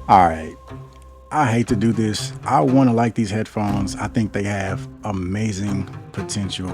All right, I hate to do this. I want to like these headphones. I think they have amazing potential.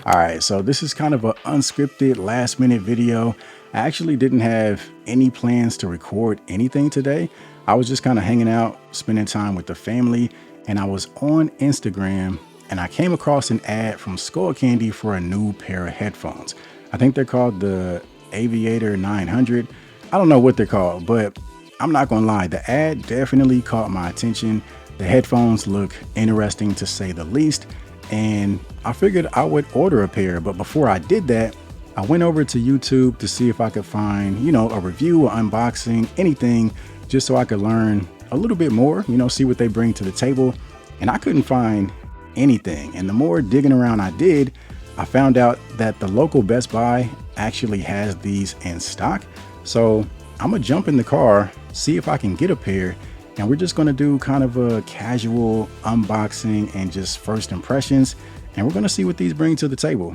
All right, so this is kind of an unscripted last minute video. I actually didn't have any plans to record anything today. I was just kind of hanging out, spending time with the family, and I was on Instagram and I came across an ad from Skullcandy for a new pair of headphones. I think they're called the Aviator 900. I don't know what they're called, but I'm not gonna lie, the ad definitely caught my attention. The headphones look interesting to say the least, and I figured I would order a pair. But before I did that, I went over to YouTube to see if I could find, a review or unboxing, anything, just so I could learn a little bit more, see what they bring to the table. And I couldn't find anything. And the more digging around I did, I found out that the local Best Buy actually has these in stock. So I'm gonna jump in the car, see if I can get a pair, and we're just gonna do kind of a casual unboxing and just first impressions, and we're gonna see what these bring to the table.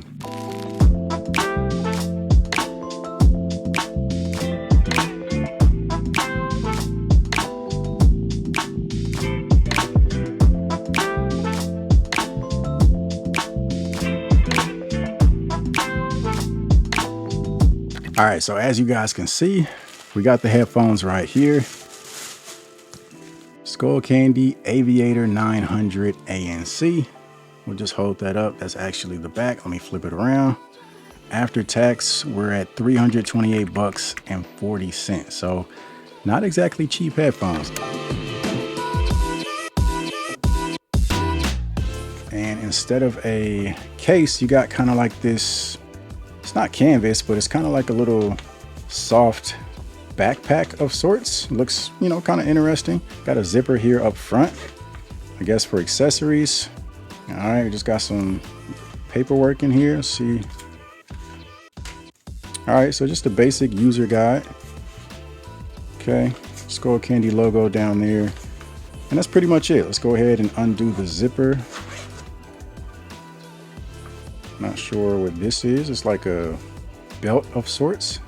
All right, so as you guys can see, we got the headphones right here. Skullcandy Aviator 900 ANC. We'll just hold that up. That's actually the back. Let me flip it around. After tax, we're at 328 bucks and 40 cents. So not exactly cheap headphones. And instead of a case, you got kind of like this, it's not canvas, but it's kind of like a little soft backpack of sorts. Looks, kind of interesting. Got a zipper here up front, I guess for accessories. All right, we just got some paperwork in here. Let's see. All right, so just a basic user guide. Okay, Skullcandy logo down there. And that's pretty much it. Let's go ahead and undo the zipper. Not sure what this is. It's like a belt of sorts.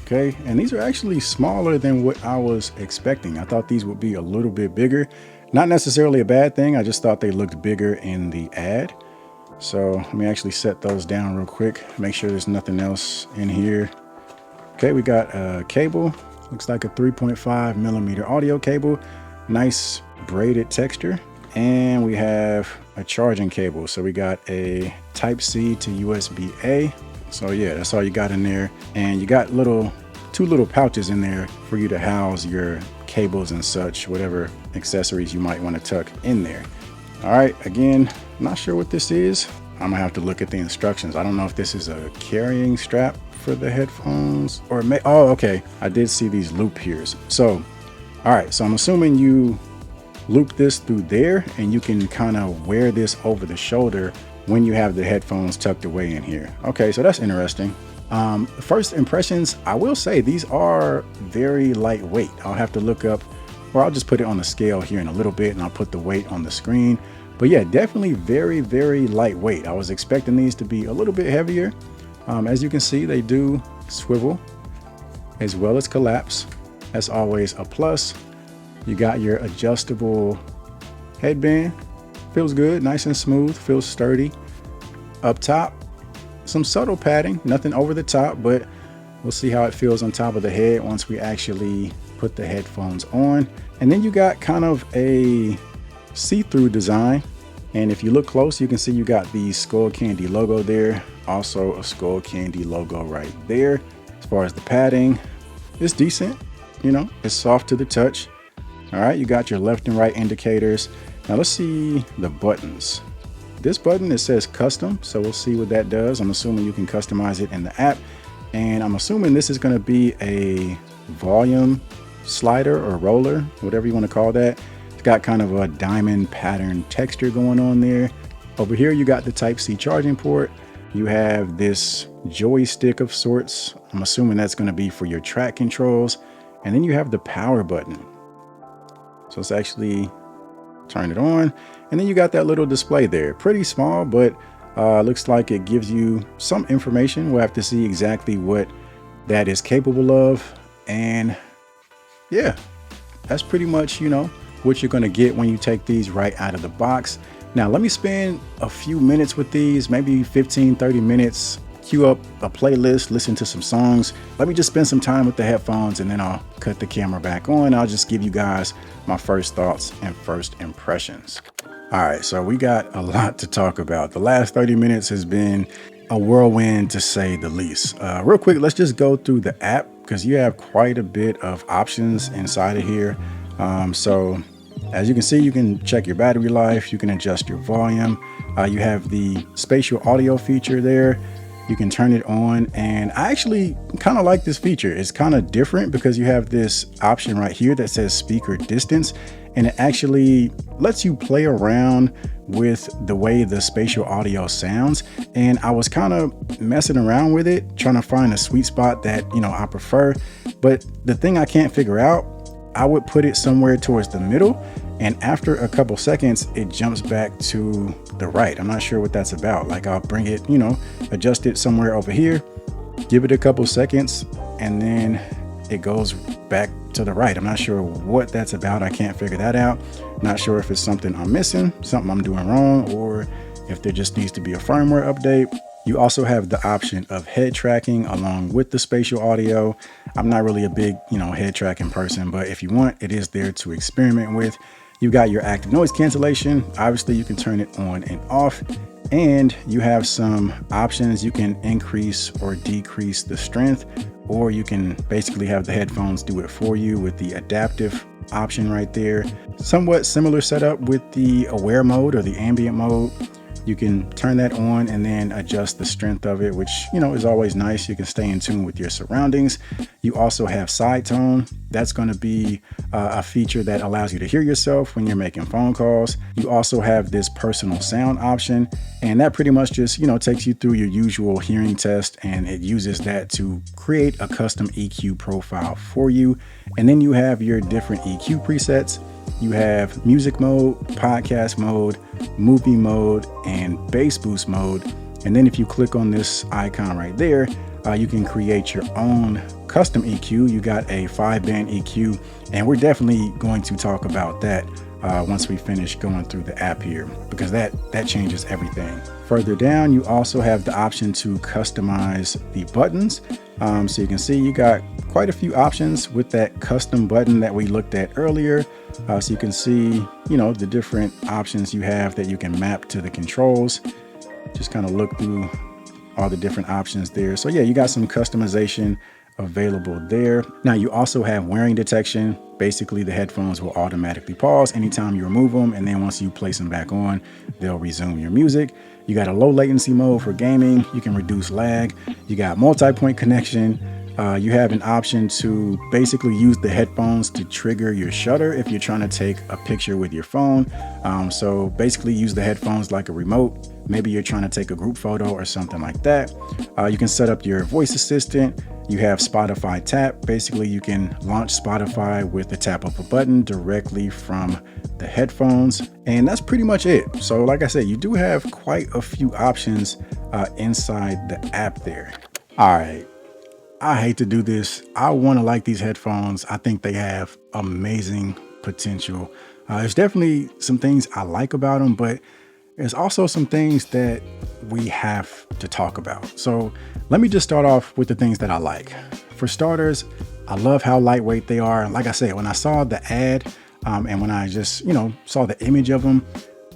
Okay, and these are actually smaller than what I was expecting. I thought these would be a little bit bigger. Not necessarily a bad thing. I just thought they looked bigger in the ad. So let me actually set those down real quick. Make sure there's nothing else in here. Okay, we got a cable. Looks like a 3.5 millimeter audio cable. Nice braided texture. And we have a charging cable. So we got a Type-C to USB-A. So yeah, that's all you got in there. And you got two little pouches in there for you to house your cables and such, whatever accessories you might want to tuck in there. All right, again, not sure what this is. I'm gonna have to look at the instructions. I don't know if this is a carrying strap for the headphones or oh, okay. I did see these loop here. So, all right, so I'm assuming you loop this through there and you can kind of wear this over the shoulder when you have the headphones tucked away in here. Okay, so that's interesting. First impressions, I will say these are very lightweight. I'll have to look up, or I'll just put it on the scale here in a little bit and I'll put the weight on the screen. But yeah, definitely very, very lightweight. I was expecting these to be a little bit heavier. As you can see, they do swivel as well as collapse. That's always a plus. You got your adjustable headband. Feels good, nice and smooth, feels sturdy. Up top, some subtle padding, nothing over the top, but we'll see how it feels on top of the head once we actually put the headphones on. And then you got kind of a see-through design. And if you look close, you can see you got the Skullcandy logo there. Also a Skullcandy logo right there. As far as the padding, it's decent. It's soft to the touch. All right, you got your left and right indicators. Now let's see the buttons. This button, it says custom, so we'll see what that does. I'm assuming you can customize it in the app. And I'm assuming this is gonna be a volume slider or roller, whatever you wanna call that. It's got kind of a diamond pattern texture going on there. Over here, you got the Type-C charging port. You have this joystick of sorts. I'm assuming that's gonna be for your track controls. And then you have the power button. So let's actually turn it on. And then you got that little display there. Pretty small, but looks like it gives you some information. We'll have to see exactly what that is capable of. And yeah, that's pretty much, what you're gonna get when you take these right out of the box. Now, let me spend a few minutes with these, maybe 15, 30 minutes, queue up a playlist, listen to some songs. Let me just spend some time with the headphones and then I'll cut the camera back on. I'll just give you guys my first thoughts and first impressions. All right, so we got a lot to talk about. The last 30 minutes has been a whirlwind to say the least. Real quick, let's just go through the app because you have quite a bit of options inside of here. So as you can see, you can check your battery life, you can adjust your volume. You have the spatial audio feature there. You can turn it on, and I actually kind of like this feature. It's kind of different because you have this option right here that says speaker distance, and it actually lets you play around with the way the spatial audio sounds. And I was kind of messing around with it, trying to find a sweet spot that, I prefer. But the thing I can't figure out, I would put it somewhere towards the middle, and after a couple seconds, it jumps back to the right. I'm not sure what that's about. Like I'll bring it, adjust it somewhere over here, give it a couple seconds, and then it goes back to the right. I'm not sure what that's about. I can't figure that out. Not sure if it's something I'm missing, something I'm doing wrong, or if there just needs to be a firmware update. You also have the option of head tracking along with the spatial audio. I'm not really a big, head tracking person, but if you want, it is there to experiment with. You've got your active noise cancellation. Obviously, you can turn it on and off, and you have some options. You can increase or decrease the strength, or you can basically have the headphones do it for you with the adaptive option right there. Somewhat similar setup with the aware mode or the ambient mode. You can turn that on and then adjust the strength of it, which, is always nice. You can stay in tune with your surroundings. You also have side tone. That's going to be a feature that allows you to hear yourself when you're making phone calls. You also have this personal sound option, and that pretty much just, takes you through your usual hearing test, and it uses that to create a custom EQ profile for you. And then you have your different EQ presets. You have music mode, podcast mode, movie mode, and bass boost mode. And then if you click on this icon right there, you can create your own custom EQ. You got a 5-band EQ, and we're definitely going to talk about that once we finish going through the app here, because that changes everything. Further down, you also have the option to customize the buttons. So you can see you got quite a few options with that custom button that we looked at earlier. So you can see, the different options you have that you can map to the controls. Just kind of look through all the different options there. So yeah, you got some customization available there. Now you also have wearing detection. Basically, the headphones will automatically pause anytime you remove them, and then once you place them back on, they'll resume your music. You got a low latency mode for gaming. You can reduce lag. You got multi-point connection. You have an option to basically use the headphones to trigger your shutter if you're trying to take a picture with your phone. So basically use the headphones like a remote. Maybe you're trying to take a group photo or something like that. You can set up your voice assistant. You have Spotify Tap. Basically, you can launch Spotify with the tap of a button directly from the headphones. And that's pretty much it. So like I said, you do have quite a few options inside the app there. All right. I hate to do this. I want to like these headphones. I think they have amazing potential. There's definitely some things I like about them, but there's also some things that we have to talk about. So let me just start off with the things that I like. For starters, I love how lightweight they are. Like I said, when I saw the ad and when I just, saw the image of them,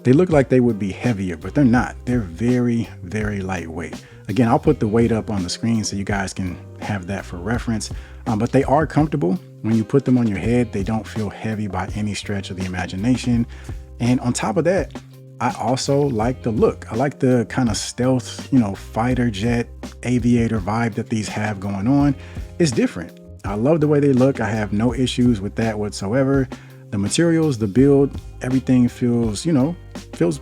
they look like they would be heavier, but they're not. They're very, very lightweight. Again, I'll put the weight up on the screen so you guys can have that for reference, but they are comfortable. When you put them on your head, they don't feel heavy by any stretch of the imagination. And on top of that, I also like the look. I like the kind of stealth, fighter jet aviator vibe that these have going on. It's different. I love the way they look. I have no issues with that whatsoever. The materials, the build, everything feels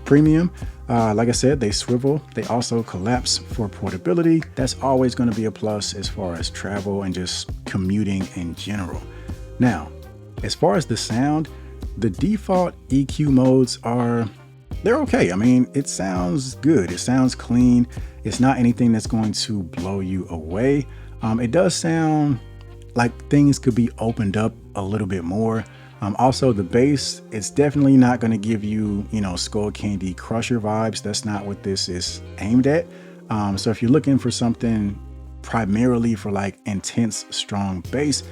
premium. Like I said, they swivel. They also collapse for portability. That's always going to be a plus as far as travel and just commuting in general. Now, as far as the sound, the default EQ modes they're okay. I mean, it sounds good. It sounds clean. It's not anything that's going to blow you away. It does sound like things could be opened up a little bit more. Also, the bass, it's definitely not going to give you, you know, Skullcandy Crusher vibes. That's not what this is aimed at. So if you're looking for something primarily for like intense, strong bass,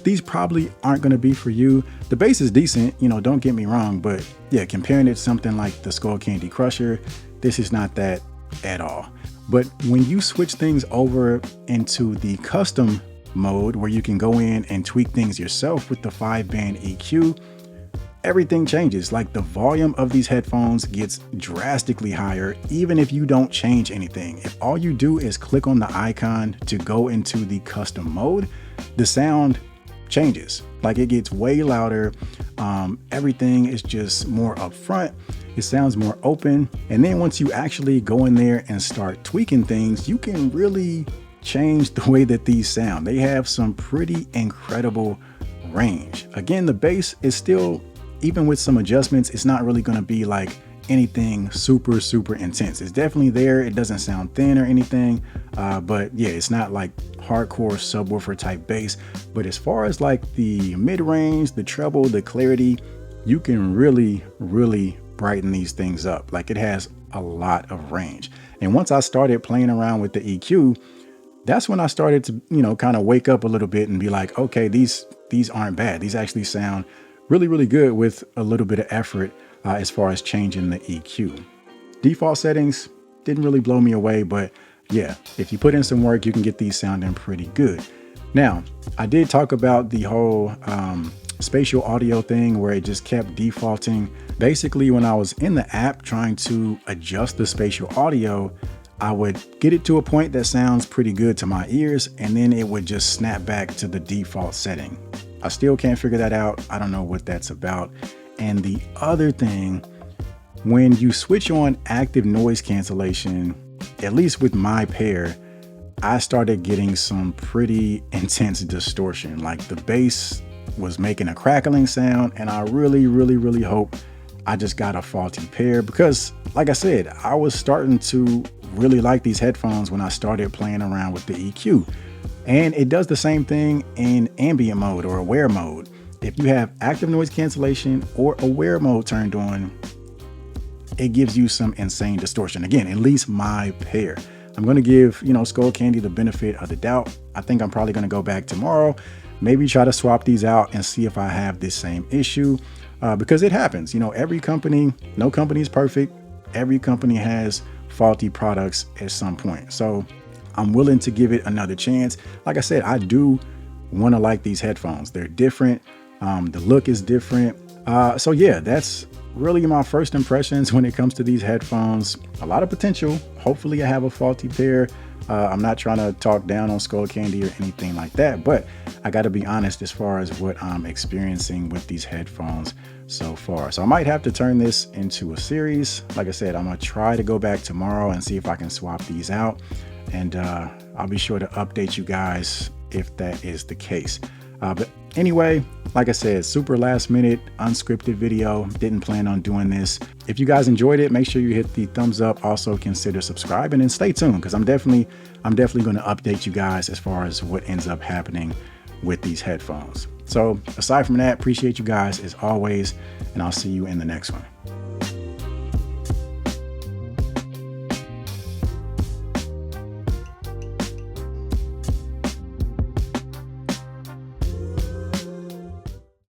these probably aren't going to be for you. The bass is decent, you know, don't get me wrong, but yeah, comparing it to something like the Skullcandy Crusher, this is not that at all. But when you switch things over into the custom mode where you can go in and tweak things yourself with the 5-band EQ, everything changes. Like the volume of these headphones gets drastically higher, even if you don't change anything. If all you do is click on the icon to go into the custom mode, the sound changes. Like it gets way louder. Everything is just more upfront. It sounds more open. And then once you actually go in there and start tweaking things, you can really change the way that these sound. They have some pretty incredible range. Again, the bass is still, even with some adjustments, it's not really going to be like anything super intense. It's definitely there. It doesn't sound thin or anything, but yeah, it's not like hardcore subwoofer type bass. But as far as like the mid-range, the treble, the clarity, you can really brighten these things up. Like it has a lot of range. And once I started playing around with the EQ, that's when I started to, you know, kind of wake up a little bit and be like, okay, these aren't bad. These actually sound really good with a little bit of effort as far as changing the EQ. Default settings didn't really blow me away, but yeah, if you put in some work, you can get these sounding pretty good. Now, I did talk about the whole spatial audio thing where it just kept defaulting. Basically, when I was in the app trying to adjust the spatial audio, I would get it to a point that sounds pretty good to my ears, and then it would just snap back to the default setting. I still can't figure that out. I don't know what that's about. And the other thing, when you switch on active noise cancellation, at least with my pair, I started getting some pretty intense distortion. Like the bass was making a crackling sound, and I really hope I just got a faulty pair, because like I said, I was starting to really like these headphones when I started playing around with the EQ. And it does the same thing in ambient mode or aware mode. If you have active noise cancellation or aware mode turned on, it gives you some insane distortion. Again, at least my pair. I'm going to give, you know, Skullcandy the benefit of the doubt. I think I'm probably going to go back tomorrow, maybe try to swap these out and see if I have this same issue, because it happens. You know, every company, no company is perfect. Every company has faulty products at some point. So I'm willing to give it another chance. Like I said, I do want to like these headphones. They're different. The look is different. So yeah, that's really my first impressions when it comes to these headphones. A lot of potential. Hopefully I have a faulty pair. I'm not trying to talk down on Skullcandy or anything like that, but I got to be honest as far as what I'm experiencing with these headphones so far. So I might have to turn this into a series. Like I said, I'm going to try to go back tomorrow and see if I can swap these out. And I'll be sure to update you guys if that is the case. But anyway, like I said, super last minute unscripted video. Didn't plan on doing this. If you guys enjoyed it, make sure you hit the thumbs up. Also consider subscribing and stay tuned, because I'm definitely going to update you guys as far as what ends up happening with these headphones. So aside from that, appreciate you guys as always, and I'll see you in the next one.